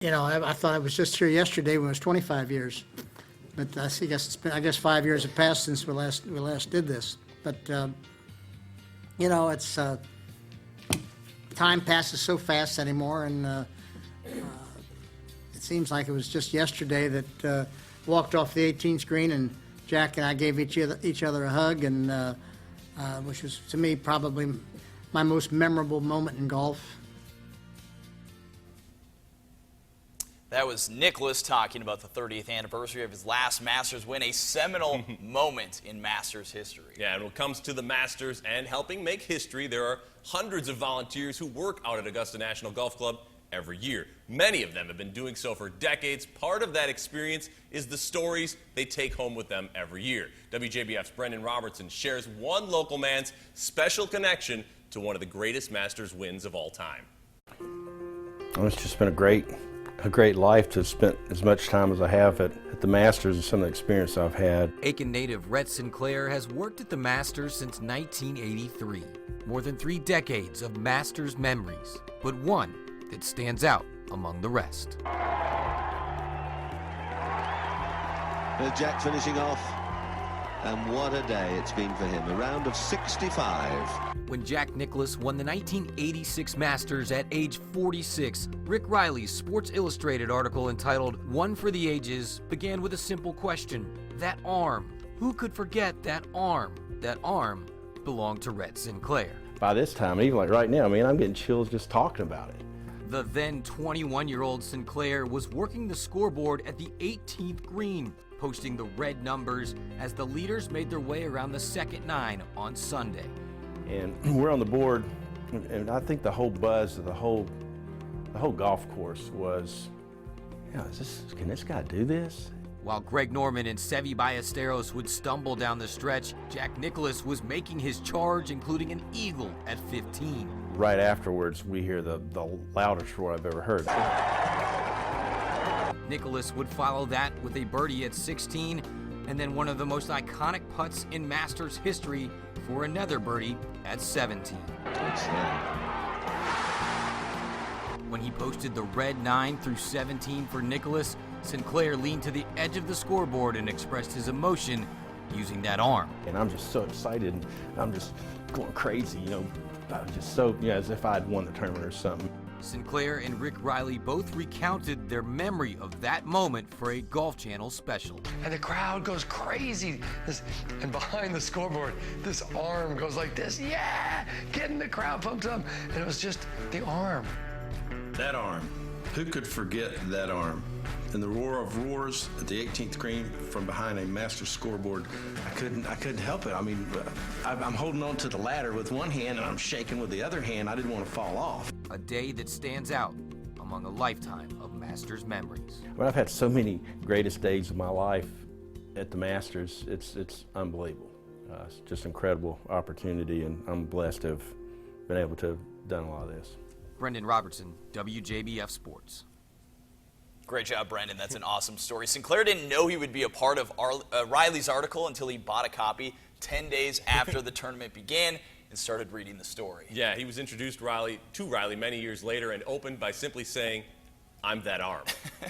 You know, I thought I was just here yesterday when it was 25 years. But I guess it's been, 5 years have passed since we last did this. But, you know, it's, time passes so fast anymore, and it seems like it was just yesterday that walked off the 18th green and Jack and I gave each other a hug, and which was, to me, probably my most memorable moment in golf. That was Nicklaus talking about the 30th anniversary of his last Masters win, a seminal moment in Masters history. Yeah, and when it comes to the Masters and helping make history, there are hundreds of volunteers who work out at Augusta National Golf Club every year. Many of them have been doing so for decades. Part of that experience is the stories they take home with them every year. WJBF's Brendan Robertson shares one local man's special connection to one of the greatest Masters wins of all time. It's just been a great life to have spent as much time as I have at the Masters and some of the experience I've had. Aiken native Rhett Sinclair has worked at the Masters since 1983. More than 3 decades of Masters memories, but one that stands out among the rest. Jack finishing off, and what a day it's been for him. A round of 65. When Jack Nicklaus won the 1986 Masters at age 46, Rick Riley's Sports Illustrated article entitled "One for the Ages" began with a simple question. That arm. Who could forget that arm? That arm belonged to Rhett Sinclair. By this time, even like right now, man, I'm getting chills just talking about it. The then 21-year-old Sinclair was working the scoreboard at the 18th green, posting the red numbers as the leaders made their way around the second 9 on Sunday. And we're on the board, and I think the whole buzz of the whole golf course was, yeah, can this guy do this? While Greg Norman and Seve Ballesteros would stumble down the stretch, Jack Nicklaus was making his charge, including an eagle at 15. Right afterwards, we hear the loudest roar I've ever heard. Nicklaus would follow that with a birdie at 16, and then one of the most iconic putts in Masters history for another birdie at 17. When he posted the red 9 through 17 for Nicklaus, Sinclair leaned to the edge of the scoreboard and expressed his emotion using that arm. And I'm just so excited, and I'm just going crazy, you know. I was just so, as if I'd won the tournament or something. Sinclair and Rick Riley both recounted their memory of that moment for a Golf Channel special. And the crowd goes crazy. And behind the scoreboard, this arm goes like this. Yeah! Getting the crowd pumped up. And it was just the arm. That arm. Who could forget that arm? And the roar of roars at the 18th green from behind a Masters scoreboard. I couldn't help it. I mean, I'm holding on to the ladder with one hand and I'm shaking with the other hand. I didn't want to fall off. A day that stands out among a lifetime of Masters memories. Well, I've had so many greatest days of my life at the Masters. It's unbelievable. It's just an incredible opportunity, and I'm blessed to have been able to have done a lot of this. Brendan Robertson, WJBF Sports. Great job, Brendan. That's an awesome story. Sinclair didn't know he would be a part of Riley's article until he bought a copy 10 days after the tournament began and started reading the story. Yeah, he was introduced to Riley many years later and opened by simply saying, "I'm that arm."